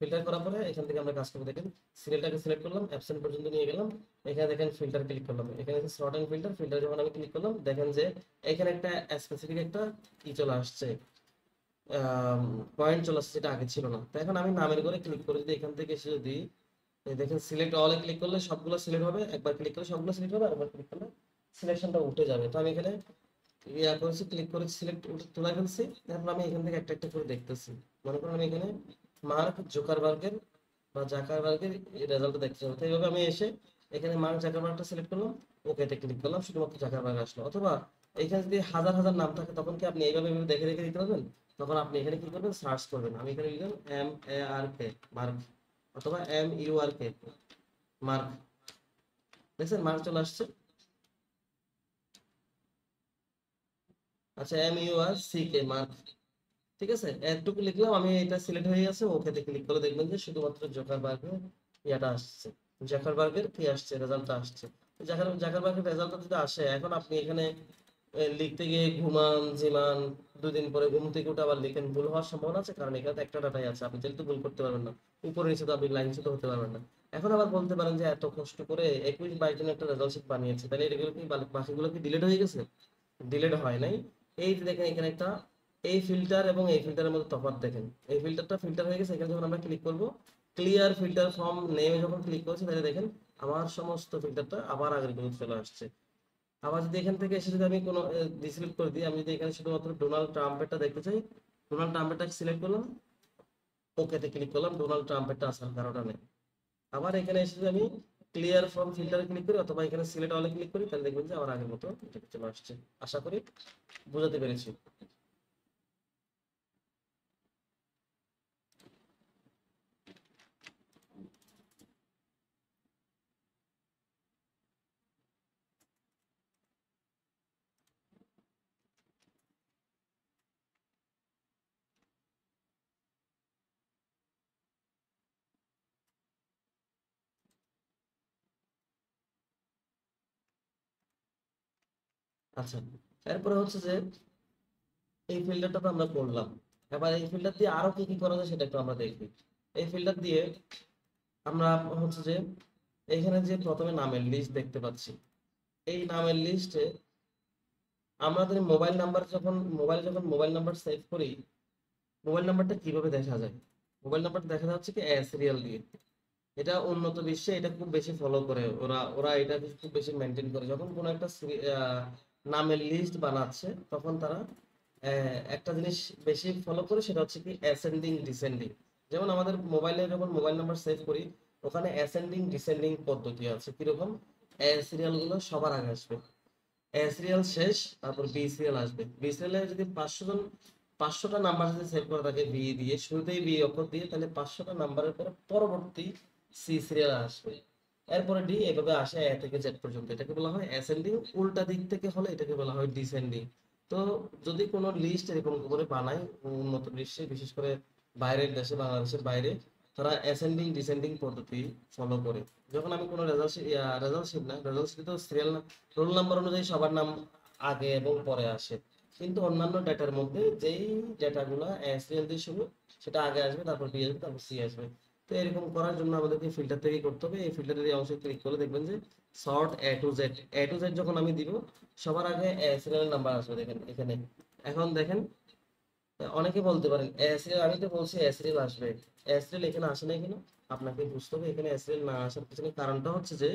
S1: ফিল্টার করার পরে এখান থেকে আমরা কাজ করবো। দেখেন সিরিয়ালটাকে সিলেক্ট করলাম, অ্যাবসেন্ট পর্যন্ত নিয়ে গেলাম, এখানে দেখেন ফিল্টার ক্লিক করলাম, এখানে সর্ট এন্ড ফিল্টার, ফিল্টার যখন আমি ক্লিক করলাম, দেখেন যে এখানে একটা স্পেসিফিক একটা ই চলে আসছে, পয়েন্ট চলে আসছে, যেটা আগে ছিল না। তো এখন আমি নামের করে ক্লিক করে যদি এখান থেকে এসে যদি এই দেখেন সিলেক্ট অলে ক্লিক করলে সবগুলো সিলেক্ট হবে, একবার ক্লিক করলে সবগুলো সিলেক্ট হবে, আরেকবার ক্লিক করলে সিলেকশনটা উঠে যাবে। তো আমি এখানে ইয়া করেছি, ক্লিক করে সিলেক্ট তুলে ফেলছি। তারপর আমি এখান থেকে একটা একটা করে দেখতেছি। মনে করুন আমি এখানে মার্ক জোকারবার্গের বা জাকারবার্গের রেজাল্ট দেখতে হবে। তো এইভাবে আমি এসে এখানে মার্ক জাকারবার্গটা সিলেক্ট করলাম, ওকেতে ক্লিক করলাম, শুধুমাত্র জাকারবার্গ আসলো। অথবা এখানে যদি হাজার হাজার নাম থাকে, তখন কি আপনি এইভাবে এইভাবে দেখে দেখে দিতে পারবেন? তখন আপনি এখানে কি করবেন? সার্চ করবেন। আমি এখানে লিখলাম MARK, মার্ক, অথবা MURK, মার্ক। দেখছেন মার্ক চলে আসছে। আচ্ছা, MURCK মার্ক। ঠিক আছে, এতটুকু লিখলাম আমি, এটা সিলেক্ট হয়ে গেছে। ওকেতে ক্লিক করে দেখবেন যে শুধুমাত্র জোকারবার্গের ইয়াটা আসছে, জাকারবার্গের কি আসছে, রেজাল্টটা আসছে। জাকারবার্গের রেজাল্টটা যদি আসে, এখন আপনি এখানে লিখতে গিয়ে ঘুমান জিমান, 2 দিন পরে ঘুম থেকে উঠে আবার লিখেন, ভুল হওয়ার সম্ভাবনা আছে, কারণ এখানে তো একটা ডাটাই আছে, আপনি যেহেতু ভুল করতে পারবেন না, উপরে নিচে তো আপনি লাইন তো হতে পারবেন না। এখন আবার বলতে পারেন যে এত কষ্ট করে 21-22 জন একটা রেজাল্ট শিট বানিয়েছে, তাহলে এগুলো কি বাকিগুলো কি ডিলিট হয়ে গেছে? ডিলিট হয় নাই। এই যে দেখেন এখানে একটা, এই ফিল্টার এবং এই ফিল্টারের মধ্যে তফাৎ দেখেন। এই ফিল্টারটা ফিল্টার হয়ে গেছে, এখানে যখন আমরা ক্লিক করব, ক্লিয়ার ফিল্টার ফ্রম নেমে যখন ক্লিক করছি, তাহলে দেখেন আমার সমস্ত ফিল্টারটা আবার আগের মতো চলে আসছে। আবার যদি এখান থেকে এসে যদি আমি কোনো ডিসিলেক্ট করে দিই, আমি যদি এখানে শুধুমাত্র ডোনাল্ড ট্রাম্পেরটা দেখতে চাই, ডোনাল্ড ট্রাম্পেরটা সিলেক্ট করলাম, ওকেতে ক্লিক করলাম, ডোনাল্ড ট্রাম্পেরটা আসার কারণটা নেই। আবার এখানে এসে যদি আমি ক্লিয়ার ফ্রম ফিল্টারে ক্লিক করি, অথবা এখানে সিলেক্ট অলে ক্লিক করি, তাহলে দেখবেন যে আমার আগের মতো এটা চলে আসছে। আশা করি বুঝাতে পেরেছি। আচ্ছা, এরপরে হচ্ছে যে এই ফিল্টারটা তো আমরা করলাম। এবার এই ফিল্টার দিয়ে আরো কি কি করা যায় সেটা একটু আমরা দেখি। এই ফিল্টার দিয়ে আমরা হচ্ছে যে এখানে যে প্রথমে নামের লিস্ট দেখতে পাচ্ছি, এই নামের লিস্টে আমাদের যখন মোবাইল নাম্বার সেভ করি, মোবাইল নাম্বারটা কিভাবে দেখা যায়? মোবাইল নাম্বারটা দেখা যাচ্ছে কি সিরিয়াল দিয়ে। এটা উন্নত বিশ্বে এটা খুব বেশি ফলো করে, ওরা ওরা এটা খুব বেশি মেনটেন করে। যখন কোনো একটা নামের লিস্ট বানাচ্ছে, তখন তারা একটা জিনিস বেশি ফলো করে, সেটা হচ্ছে কি অ্যাসেন্ডিং ডিসেন্ডিং। যেমন আমাদের মোবাইলে যখন মোবাইল নাম্বার সেভ করি, ওখানে অ্যাসেন্ডিং ডিসেন্ডিং পদ্ধতি আছে। কিরকম? এ সিরিয়াল গুলো সবার আগে আসবে, এ সিরিয়াল শেষ, তারপর বি সিরিয়াল আসবে। বি সিরিয়ালে যদি 500টা নাম্বার যদি সেভ করা থাকে বি দিয়ে, শুরুতেই বি অক্ষর দিয়ে, তাহলে 500টা নাম্বারের পরে পরবর্তী সি সিরিয়াল আসবে, এরপরে ডি, এভাবে আসে এ থেকে জেড পর্যন্ত। এটাকে বলা হয় অ্যাসেন্ডিং। উল্টা দিক থেকে হলে এটাকে বলা হয় ডিসেন্ডিং। তো যদি কোনো লিস্ট এরকম করে বানায় উন্নত বিশ্বে, বিশেষ করে বাইরের দেশে, বাংলাদেশের বাইরে, তারা অ্যাসেন্ডিং ডিসেন্ডিং পদ্ধতি ফলো করে। যখন আমি কোনো রেজাল্ট শিট না, রেজাল্ট শিট তো সিরিয়াল রোল নাম্বার অনুযায়ী সবার নাম আগে এবং পরে আসে, কিন্তু অন্যান্য ডেটার মধ্যে যেই ডেটাগুলো সিরিয়াল দিয়ে শুরু, সেটা আগে আসবে, তারপর বি আসবে, তারপর সি আসবে। তো এরকম করার জন্য আমাদেরকে ফিল্টার থেকে করতে হবে। এই ফিল্টারের এই অংশে ক্লিক করে দেখবেন যে sort A to Z, A to Z যখন আমি দিব, সবার আগে সিরিয়াল নাম্বার আসবে দেখেন এখানে। এখন দেখেন, অনেকে বলতে পারেন এ সিরিয়াল, আমি তো বলছি এ সিরিয়াল আসবে, এ সিরিয়াল এখানে আসে নাই কেন? আপনাকে বুঝতে হবে এখানে এ সিরিয়াল না আসার পিছনে কারণটা হচ্ছে যে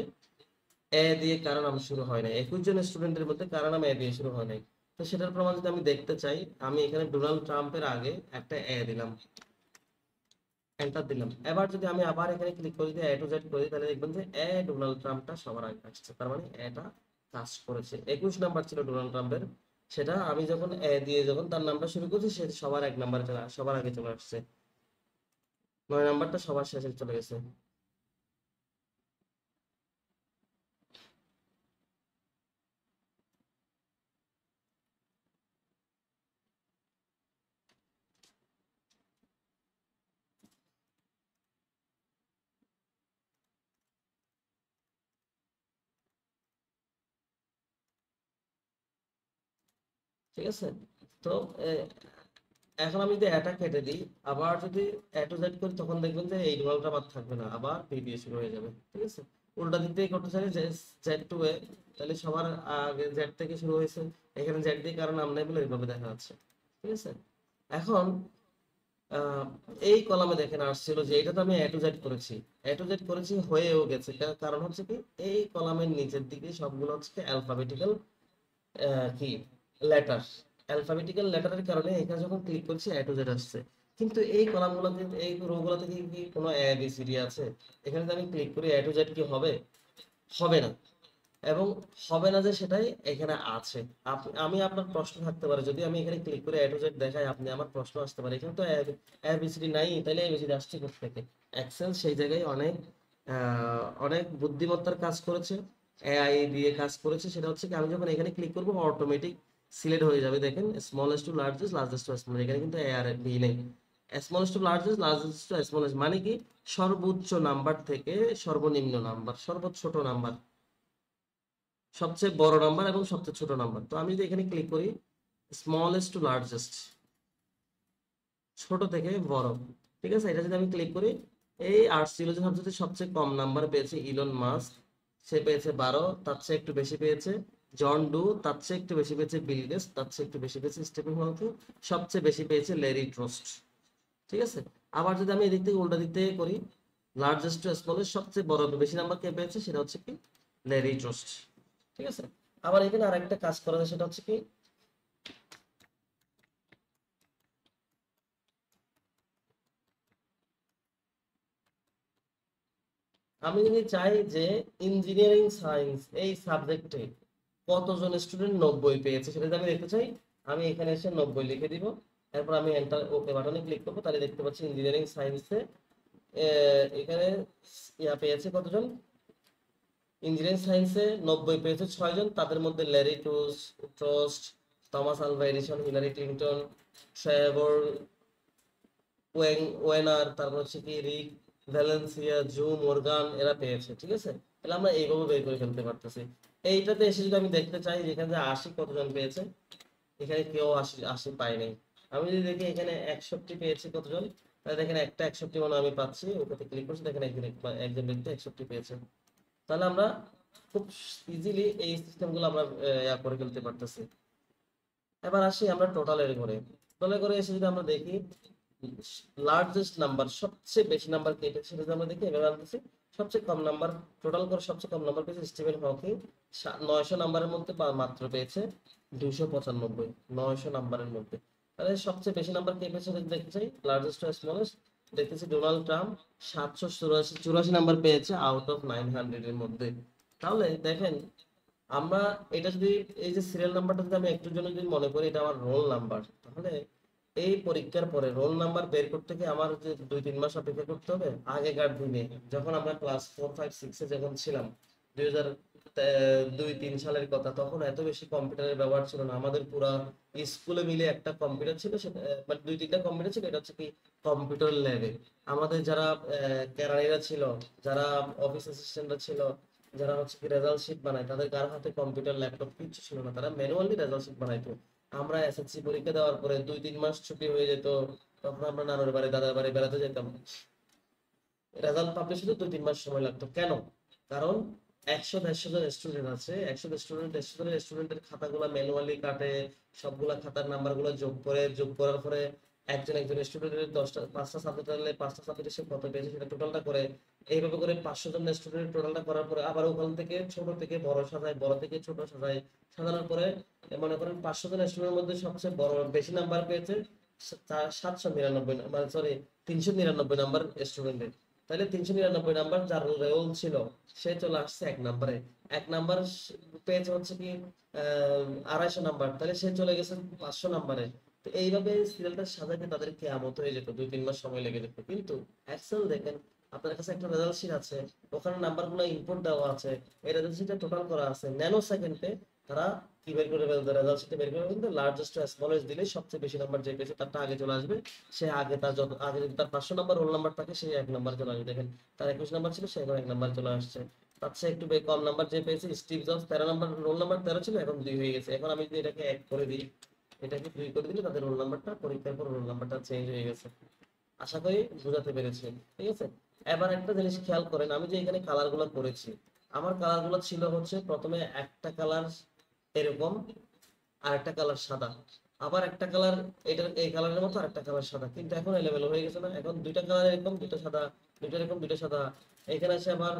S1: এ দিয়ে কারো নাম শুরু হয় নাই, 21 জন স্টুডেন্টের মধ্যে কারো নাম এ দিয়ে শুরু হয় নাই। তো সেটার প্রমাণ যদি আমি দেখতে চাই, আমি এখানে ডোনাল্ড ট্রাম্পের আগে একটা এ দিলাম, এন্টার দিলাম। এবার যদি আমি আবার এখানে ক্লিক করে দিই, এ টু জেড করে দিই, তাহলে দেখবেন যে এ ডোনাল্ড ট্রাম্পটা সবার আগে আসছে। তার মানে এটা কাজ করেছে। 21 নাম্বার ছিল ডোনাল্ড ট্রাম্পের, সেটা আমি যখন এ দিয়ে যখন তার নামটা শুরু করছি, সে সবার 1 নাম্বারে সবার আগে চলে আসছে। 9 নাম্বারটা সবার শেষে চলে গেছে। ঠিক আছে? তো আহ, এখন আমি যদি এটা কেটে দিই, আবার যদি এ টু জেড করি, তখন দেখবেন যে এই ডোনালটা বাদ থাকবে না, আবার বি দিয়ে শুরু হয়ে যাবে। ঠিক আছে? উল্টা দিক থেকে করতে চাইলে যে জেড টু এ, তাহলে সবার আগে জেড থেকে শুরু হয়েছে, এখানে জেড দিয়ে কারণ নাম নেই বলে এইভাবে দেখা যাচ্ছে। ঠিক আছে? এখন আহ, এই কলামে দেখেন আসছিল যে এটা তো আমি এ টু জেড করেছি, এ টু জেড করেছি হয়েও গেছে। কারণ হচ্ছে কি, এই কলামের নিচের দিকে সবগুলো হচ্ছে অ্যালফাবেটিক্যাল কি লেটার, অ্যালফাবেটিক্যাল লেটারের কারণে এখানে যখন ক্লিক করছি এ টু জেড আসছে। কিন্তু এই কলামগুলোতে, এই রোগুলোতে কি কোনো এ বি সি ডি আছে? এখানে যদি আমি ক্লিক করি, এ টু জেড কি হবে? হবে না। এবং হবে না যে সেটাই এখানে আছে। আমি আপনার প্রশ্ন থাকতে পারে, যদি আমি এখানে ক্লিক করে এ টু জেড দেখাই, আপনি আমার প্রশ্ন আসতে পারে এখানে তো এ বি সি ডি নাই, তাহলে এ বি সি ডি আসছে কোথা থেকে? এক্সেল সেই জায়গায় অনেক অনেক বুদ্ধিমত্তার কাজ করেছে। এআই দিয়ে কাজ করেছে, সেটা হচ্ছে কি আমি যখন এখানে ক্লিক করবো অটোমেটিক সিলেক্ট হয়ে যাবে। দেখেন smallest to largest, largest to small, এখানে কিন্তু এ আর বি নেই। Smallest to largest, largest to smallest মানে কি সর্বোচ্চ নাম্বার থেকে সর্বনিম্ন নাম্বার, সর্বোচ্চ ছোট নাম্বার, সবচেয়ে বড় নাম্বার এবং সবচেয়ে ছোট নাম্বার। তো আমি যদি এখানে ক্লিক করি স্মলেস্ট টু লার্জেস্ট, ছোট থেকে বড়, ঠিক আছে, এটা যদি আমি ক্লিক করি, এই আর্টসিওলজি সাবজেক্টে সবচেয়ে কম নাম্বার পেয়েছে ইলন মাস্ক, সে পেয়েছে 12, তার চেয়ে একটু বেশি পেয়েছে জন ডু, তার চেয়ে একটু বেশি পেয়েছে বিল গেটস, তার চেয়ে একটু বেশি পেয়েছে স্টিফেন হকিং, সবচেয়ে বেশি পেয়েছে ল্যারি ট্রস্ট, ঠিক আছে। আবার যদি আমি এদিক থেকে উল্টা দিক থেকে করি, লার্জেস্ট টু স্মলেস্ট, সবচেয়ে বড় বেশি নাম্বার কে পেয়েছে সেটা হচ্ছে কি ল্যারি ট্রস্ট, ঠিক আছে। আবার এখানে আরেকটা কাজ করা যায়, সেটা হচ্ছে কি আমি যদি চাই যে ইঞ্জিনিয়ারিং সায়েন্স এই সাবজেক্টে কতজন স্টুডেন্ট 90 পেয়েছে সেটা যদি আমি দেখতে চাই, আমি এখানে এসে 90 লিখে দিব, এরপর আমি এন্টার ওকে বাটনে ক্লিক করবো, তাহলে দেখতে পাচ্ছি ইঞ্জিনিয়ারিং সায়েন্সে এখানে পেয়েছে কতজন, ইঞ্জিনিয়ারিং সায়েন্সে 90 পেয়েছে 6 জন, তাদের মধ্যে Larry Trost, Thomas Alva Edison, Hillary Clinton, Trevor Weiner, তারপর হচ্ছে কি রিক ভ্যালেন্সিয়া, জু মর্গান, এরা পেয়েছে, ঠিক আছে। তাহলে আমরা এইভাবে বের করে ফেলতে পারতেছি। এইটাতে এসে যদি আমি দেখতে চাই যেখানে যে 80 কতজন পেয়েছে, এখানে কেউ 80 পাই নাই। আমি যদি দেখি এখানে 61 পেয়েছে কতজন, তাহলে দেখেন একটা 61 মানে আমি পাচ্ছি, ওটাতে ক্লিক করছি, দেখেন একজন একজন ব্যক্তি 61 পেয়েছে। তাহলে আমরা খুব ইজিলি এই সিস্টেমগুলো আমরা করে ফেলতে পারতেছি। এবার আসি আমরা টোটালের ঘরে। টোটালের ঘরে এসে যদি আমরা দেখি লার্জেস্ট নাম্বার, সবচেয়ে বেশি নাম্বার কে পেয়েছে সেটা যদি আমরা দেখি, এভাবে আনতেছি সবচেয়ে কম নাম্বার, টোটাল করে সবচেয়ে কম নাম্বার পেয়েছে স্টিভেন হকিং, 900 নাম্বারের মধ্যে মাত্র পেয়েছে 295, 900 নাম্বারের মধ্যে। তাহলে সবচেয়ে বেশি নাম্বার কে পেয়েছে যদি দেখতে চাই, লার্জেস্ট টু স্মলেস্ট, দেখতেছি ডোনাল্ড ট্রাম্প 784 নাম্বার পেয়েছে আউট অফ 900 এর মধ্যে। তাহলে দেখেন আমরা এটা যদি এই যে সিরিয়াল নাম্বারটা যদি আমি একটুর জন্য যদি মনে করি এটা আমার রোল নাম্বার, তাহলে এই পরীক্ষার পরে রোল নাম্বার বের করতে গিয়ে আমার যে 2-3 মাস অপেক্ষা করতে হবে। আগেকার দিনে যখন আমরা ক্লাস 4, 5, 6-এ যখন ছিলাম, 2002-3 সালের কথা, তখন এত বেশি কম্পিউটারের ব্যবহার ছিল না। আমাদের পুরা স্কুলে মিলে একটা কম্পিউটার ছিল, সেটা মানে 2-3টা কম্পিউটার ছিল, এটা হচ্ছে কি কম্পিউটার ল্যাবে। আমাদের যারা কেরানিরা ছিল, যারা অফিস অ্যাসিস্ট্যান্টরা ছিল, যারা হচ্ছে কি রেজাল্ট শিট বানায়, তাদের কারো হাতে কম্পিউটার ল্যাপটপ কিচ্ছু ছিল না, তারা ম্যানুয়ালি রেজাল্ট শিট বানাইতো। আমরা এসএসসি পরীক্ষা দেওয়ার পরে 2-3 মাস ছুটি হয়ে যেত, তখন আমরা নানুর বাড়ি দাদার বাড়ি বেড়াতে যেতাম, রেজাল্ট পাবলিশ হতে 2-3 মাস সময় লাগতো। কেন? কারণ 100-150 জন স্টুডেন্ট আছে, 100 স্টুডেন্টের খাতাগুলো ম্যানুয়ালি কাটে, সবগুলা খাতার নাম্বারগুলো যোগ করার পরে একজন একজন স্টুডেন্টের 5টা সাবজেক্ট হলে 5টা সাবজেক্টে সে কত পেয়েছে সেটা টোটালটা করে, এইভাবে করে 500 জন স্টুডেন্টের টোটালটা করার পরে আবার ওখান থেকে ছোট থেকে বড় সাজায়, বড় থেকে ছোট সাজায়, সাজানোর পরে মনে করেন 500 জন স্টুডেন্টের মধ্যে সবচেয়ে বড় বেশি নাম্বার পেয়েছে 799, মানে সরি 399 নাম্বার স্টুডেন্টের। তাহলে 399 নাম্বার যার রোল ছিল সে চলে আসছে 1 নাম্বারে। 1 নাম্বার পেয়েছে হচ্ছে কি 250 নাম্বার, তাহলে সে চলে গেছে 500 নাম্বারে। তো এইভাবে সিরিয়ালটা সাজাতে তাদের কেয়ামত হয়ে যেত, 2-3 মাস সময় লেগে যেত। কিন্তু এক্সেল দেখেন, আপনার কাছে একটা রেজাল্ট শিট আছে, ওখানে নাম্বারগুলো ইনপুট দেওয়া আছে, এই রেজাল্ট শিটে টোটাল করা আছে, ন্যানো সেকেন্ডে তারা কি বের করে ফেলতে, রেজাল্ট শিটে বের করে ফেলতে, লার্জেস্ট টু স্মলেস্ট দিলে সবচেয়ে বেশি নাম্বার যে পেয়েছে তারটা আগে চলে আসবে। সে আগে তার যত আগে যদি তার 500 নাম্বার রোল নাম্বার থাকে সে 1 নাম্বার চলে আসবে। দেখেন তার 21 নাম্বার ছিল, সে এখন 1 নাম্বার চলে আসছে। তার চেয়ে একটু কম নাম্বার যে পেয়েছে Steve jobs, 13 number, roll number 13 ছিল, এখন 2 হয়ে গেছে। এখন আমি যদি এটাকে 1 করে দিই, এটাকে 2 করে দিলে তাদের রোল নাম্বারটা পরীক্ষার পর রোল নাম্বারটা চেঞ্জ হয়ে গেছে। আশা করি বুঝাতে পেরেছি, ঠিক আছে। এবার একটা জিনিস খেয়াল করেন, আমি যে এখানে কালার গুলো করেছি, আমার কালার গুলো ছিল হচ্ছে প্রথমে একটা কালার এরকম, আর একটা কালার সাদা, আবার একটা কালার এটা এই কালারের মতো আর একটা কালার সাদা, কিন্তু এখন এলোমেলো হয়ে গেছে না, এখন দুইটা কালার এরকম, দুইটা সাদা, দুইটা এরকম, দুইটা সাদা। এখানে আছে আবার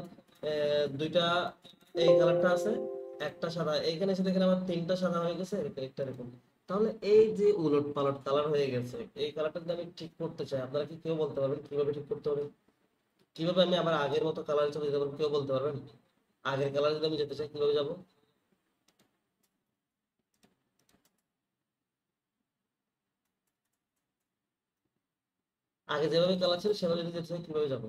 S1: দুইটা এই কালারটা আছে, একটা সাদা, এইখানে এসে দেখেন আবার 3টা সাদা হয়ে গেছে, একটা এরকম। তাহলে এই যে উলট পালট কালার হয়ে গেছে, এই কালারটা যদি আমি ঠিক করতে চাই, আপনারা কি কেউ বলতে পারবেন কিভাবে ঠিক করতে হবে? কিভাবে আমি আবার আগের মতো কালার চলে যেতে পারবো, কেউ বলতে পারবেন? আগের কালার যদি আমি যেতে চাই কিভাবে যাব? আগে যেভাবে কালার ছিল সেভাবে যদি যেতে চাই কিভাবে যাবো?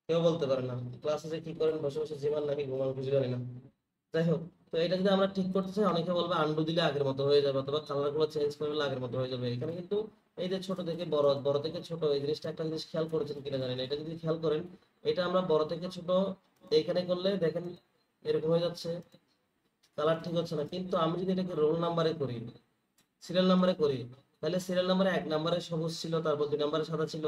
S1: কেউ বলতে পারে না। ক্লাসে যে কি করেন, বসে বসে জিমান নাকি ঘুমান বুঝি জানি না। যাই হোক, তো এটা যদি আমরা ঠিক করতে চাই, অনেকে বলবে আন্ডু দিলে আগের মতো হয়ে যাবে, অথবা কালার গুলো চেঞ্জ করে দিলে আগের মতো হয়ে যাবে। এখানে কিন্তু এই যে ছোট থেকে বড়, বড় থেকে ছোট, এই জিনিসটা একটা জিনিস খেয়াল করেছেন কিনা জানি না, এটা যদি খেয়াল করেন, এটা আমরা বড় থেকে ছোট এইখানে করলে দেখেন এরকম হয়ে যাচ্ছে, কালার ঠিক হচ্ছে না। কিন্তু আমি যদি এটাকে রোল নাম্বারে করি, সিরিয়াল নাম্বারে করি, তাহলে সিরিয়াল নাম্বারে 1 নম্বরে সবুজ ছিল, তারপর 2 নম্বরে সাদা ছিল,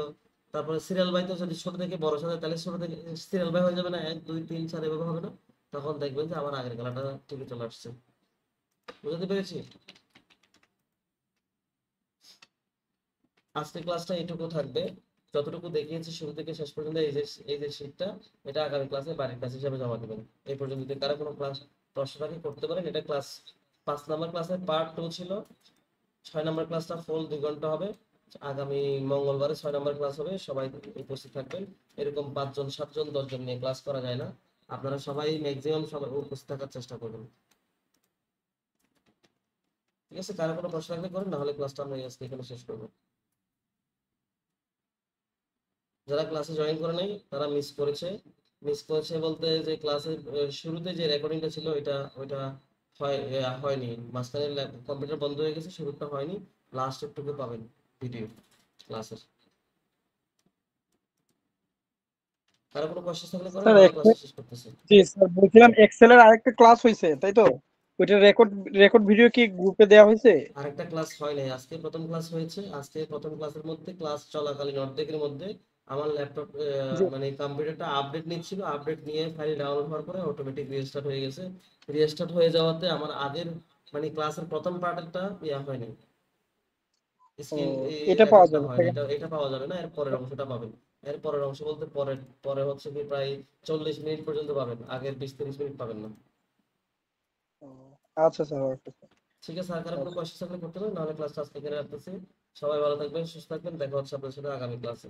S1: তারপরে সিরিয়াল বাইতে যদি ছোট থেকে বড় সাদা, তাহলে ছোট থেকে সিরিয়াল বাই হয়ে যাবে না, 1 2 3 4 এভাবে হবে না? তখন দেখবেন যে আমার আগের কালারটা ঠিকই চলে আসছে। বুঝতে পেরেছি? আজকের ক্লাসটা এইটুকু থাকবে। যতটুকু দেখিয়েছি শুরু থেকে শেষ পর্যন্ত, এই যে শীটটা, এটা আগামী ক্লাসে বাড়ির কাজ হিসাবে জমা দেবেন। এই পর্যন্ত যদি কারো কোনো ক্লাস প্রশ্ন থাকে করতে পারেন। এটা ক্লাস 5 নম্বর ক্লাসের পার্ট 2 ছিল। 6 নম্বর ক্লাসটা ফুল 2 ঘন্টা হবে। আগামী মঙ্গলবারে 6 নম্বর ক্লাস হবে, সবাই উপস্থিত থাকবেন। এরকম 5 জন 7 জন 10 জন নিয়ে ক্লাস করা যায় না, আপনারা সবাই ম্যাক্সিমাম সবাই উপস্থিত থাকার চেষ্টা করবেন। ঠিক আছে, কারো কোনো প্রশ্ন থাকলে করেন, না হলে ক্লাসটা আমরা আজকে এখানে শেষ করবো। যারা ক্লাসে জয়েন করে নাই তারা মিস করেছে। মিস করেছে বলতে, যে ক্লাসের শুরুতে যে রেকর্ডিংটা ছিল ওইটা ওইটা হয়নি, মাঝখানে কম্পিউটার বন্ধ হয়ে গেছে, শুরুটা হয়নি। লাস্ট একটুকু পাবেন ভিডিও ক্লাসের। কারো কোনো কোশ্চেন থাকলে করেন,
S2: স্যার
S1: নাহলে ক্লাসটা শেষ করতেছি।
S2: জি স্যার, বলছিলাম এক্সেলের আরেকটা ক্লাস হয়েছে তাই তো? ওইটা রেকর্ড রেকর্ড ভিডিও কি গ্রুপে দেওয়া হয়েছে?
S1: আরেকটা ক্লাস হয় নাই, আজকে প্রথম ক্লাস হয়েছে। আজকে প্রথম ক্লাসের মধ্যে, ক্লাস চলাকালীন অর্ধেকের মধ্যে আমার ল্যাপটপ
S2: জি।
S1: মানে কম্পিউটারটা আপডেট নিচ্ছিল, আপডেট নিয়ে ফাইল ডাউনলোড হওয়ার পরে অটোমেটিক রিস্টার্ট হয়ে গেছে। রিস্টার্ট হয়ে যাওয়াতে আমার আগের মানে ক্লাসের প্রথম পার্টটা ইয়া হয়নি,
S2: ও,
S1: স্ক্রিন
S2: এটা পাওয়া
S1: রেকর্ডটা
S2: যাবে
S1: হয়নি।
S2: সেকেন্ড?
S1: এটা পাওয়া যাবে না, এর পরের অংশটা পাবেন। এর পরের অংশ বলতে পরে পরে হচ্ছে কি প্রায় 40 মিনিট পর্যন্ত পাবেন, আগের 20 30 মিনিট পাবেন না।
S2: আচ্ছা স্যার, ওকে স্যার।
S1: ঠিক আছে, আর কারো কোনো
S2: আচ্ছা।
S1: কোয়েশ্চেন থাকলে করতে পারেন, নাহলে ক্লাসটা আজকে এখানে রাখতেছি। সবাই ভালো থাকবেন, সুস্থ থাকবেন, দেখা হচ্ছে আপনার সাথে আগামী ক্লাসে।